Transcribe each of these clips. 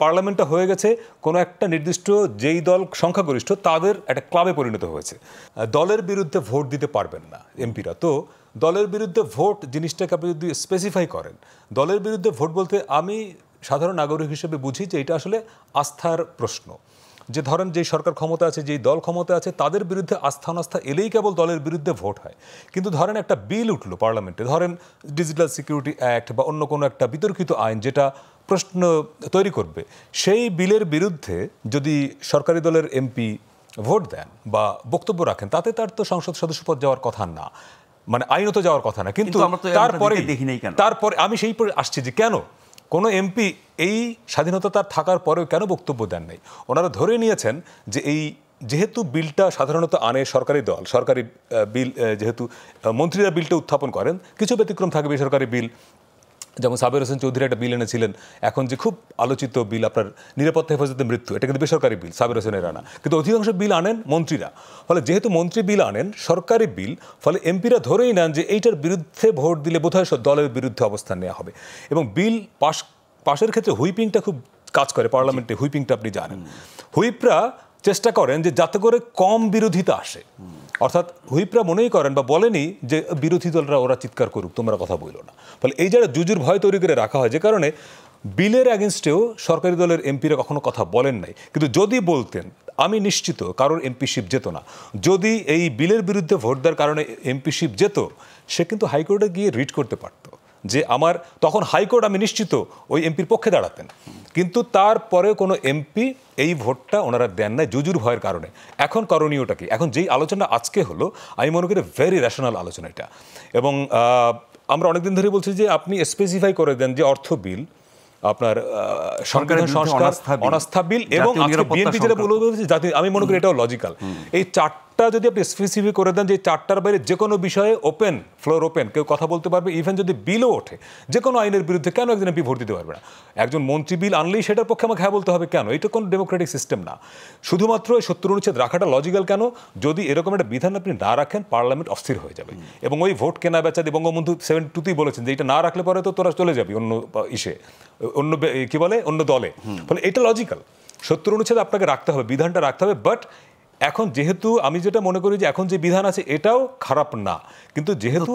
পার্লামেন্টটা হয়ে গেছে কোনো একটা নির্দিষ্ট যেই দল সংখ্যাগরিষ্ঠ তাদের একটা ক্লাবে পরিণত হয়েছে। দলের বিরুদ্ধে ভোট দিতে পারবেন না এমপিরা। তো দলের বিরুদ্ধে ভোট জিনিসটাকে আপনি যদি স্পেসিফাই করেন, দলের বিরুদ্ধে ভোট বলতে আমি সাধারণ নাগরিক হিসেবে বুঝি যে এটা আসলে আস্থার প্রশ্ন। যে ধরেন যেই সরকার ক্ষমতা আছে, যেই দল ক্ষমতা আছে, তাদের বিরুদ্ধে আস্থা অনাস্থা এলেই কেবল দলের বিরুদ্ধে ভোট হয়। কিন্তু ধরেন একটা বিল উঠলো পার্লামেন্টে, ধরেন ডিজিটাল সিকিউরিটি অ্যাক্ট বা অন্য কোনো একটা বিতর্কিত আইন যেটা প্রশ্ন তৈরি করবে, সেই বিলের বিরুদ্ধে যদি সরকারি দলের এমপি ভোট দেন বা বক্তব্য রাখেন, তাতে তার তো সংসদ সদস্যপদ যাওয়ার কথা না, মানে আইনত যাওয়ার কথা না। কিন্তু তারপরে আমি সেই পরে আসছি যে কেন কোনো এমপি এই স্বাধীনতা তার থাকার পরেও কেন বক্তব্য দেন নাই। ওনারা ধরে নিয়েছেন যে যেহেতু বিলটা সাধারণত আনে সরকারি দল, সরকারি বিল যেহেতু মন্ত্রীরা বিলটা উত্থাপন করেন, কিছু ব্যতিক্রম থাকে বেসরকারি বিল, যেমন সাবের হোসেন চৌধুরী একটা বিল এনেছিলেন, এখন যে খুব আলোচিত বিল আপনার নিরাপত্তা হেফাজতে মৃত্যু, এটা কিন্তু বেসরকারি বিল, সাবের হোসেনের আনা, কিন্তু অধিকাংশ বিল আনেন মন্ত্রীরা। ফলে যেহেতু মন্ত্রী বিল আনেন সরকারি বিল, ফলে এমপিরা ধরেই নেন যে এইটার বিরুদ্ধে ভোট দিলে বোধহয় দলের বিরুদ্ধে অবস্থান নেওয়া হবে। এবং বিল পাশের ক্ষেত্রে হুইপিংটা খুব কাজ করে পার্লামেন্টে। হুইপিংটা আপনি জানেন, হুইপরা চেষ্টা করেন যে যাতে করে কম বিরোধিতা আসে, অর্থাৎ হুইপরা মনেই করেন বা বলেনি যে বিরোধী দলরা ওরা চিৎকার করুক, তোমরা কথা বইলো না। ফলে এই যারা জুজুর ভয় তৈরি করে রাখা হয়, যে কারণে বিলের অ্যাগেনস্টেও সরকারি দলের এমপিরা কখনো কথা বলেন নাই। কিন্তু যদি বলতেন, আমি নিশ্চিত কারোর এমপিশিপ যেত না। যদি এই বিলের বিরুদ্ধে ভোট দেওয়ার কারণে এমপিশিপ যেত, সে কিন্তু হাইকোর্টে গিয়ে রিট করতে পারত যে আমার, তখন হাইকোর্ট আমি নিশ্চিত ওই এমপির পক্ষে দাঁড়াতেন। কিন্তু তারপরেও কোনো এমপি এই ভোটটা ওনারা দেন নাই জুজুর ভয়ের কারণে। এখন করণীয়টা কি? এখন যেই আলোচনা আজকে হলো, আমি মনে করি ভেরি র্যাশনাল আলোচনা এটা। এবং আমরা অনেকদিন ধরে বলছি যে আপনি স্পেসিফাই করে দেন যে অর্থ বিল, আপনার সংবিধান সংস্কার, অনাস্থা বিল এবং বিএনপি যেটা বলেছে জাতীয়, আমি মনে করি এটাও লজিক্যাল। এই চারটা যদি আপনি স্পেসিফিক করে দেন যে চারটার বাইরে যে কোনো বিষয়ে ওপেন, ফ্লোর ওপেন, কেউ কথা বলতে পারবে, ইভেন যদি বিলও ওঠে যে কোনো আইনের বিরুদ্ধে, কেন একজন এমপি ভোট দিতে পারবে না? একজন মন্ত্রী বিল আনলেই সেটার পক্ষে আমাকে হ্যাঁ বলতে হবে কেন? এটা কোনো ডেমোক্রেটিক সিস্টেম না। শুধুমাত্র এই 70 অনুচ্ছেদ রাখাটা লজিক্যাল কেন? যদি এরকম একটা বিধান আপনি না রাখেন, পার্লামেন্ট অস্থির হয়ে যাবে। এবং ওই ভোট কেনা বেচা দিয়ে বঙ্গবন্ধু 72তেই বলেছেন যে এটা না রাখলে পরে তো তোরা চলে যাবি অন্য অন্য কি বলে অন্য দলে। ফলে এটা লজিক্যাল, 70 অনুচ্ছেদ আপনাকে রাখতে হবে, বিধানটা রাখতে হবে। বাট এখন যেহেতু আমি যেটা মনে করি যে এখন যে বিধান আছে এটাও খারাপ না, কিন্তু যেহেতু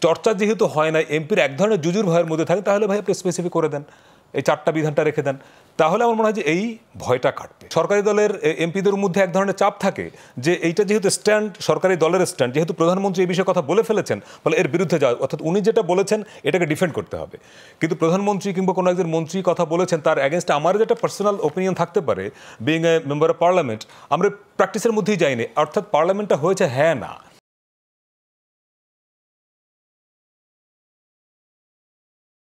চর্চা যেহেতু হয় না, এমপির এক ধরনের জুজুর ভয়ের মধ্যে থাকে, তাহলে ভাই আপনি স্পেসিফিক করে দেন, এই চারটা বিধানটা রেখে দেন, তাহলে আমার মনে হয় যে এই ভয়টা কাটবে। সরকারি দলের এমপিদের মধ্যে এক ধরনের চাপ থাকে যে এইটা যেহেতু স্ট্যান্ড, সরকারি দলের স্ট্যান্ড, যেহেতু প্রধানমন্ত্রী এই বিষয়ে কথা বলে ফেলেছেন, ফলে এর বিরুদ্ধে যাওয়া, অর্থাৎ উনি যেটা বলেছেন এটাকে ডিফেন্ড করতে হবে। কিন্তু প্রধানমন্ত্রী কিংবা কোনো একজন মন্ত্রী কথা বলেছেন, তার অ্যাগেনস্টে আমার যেটা পার্সোনাল ওপিনিয়ন থাকতে পারে, being a member of parliament, আমরা প্র্যাকটিসের মধ্যেই যাইনি। অর্থাৎ পার্লামেন্টটা হয়েছে হ্যাঁ না,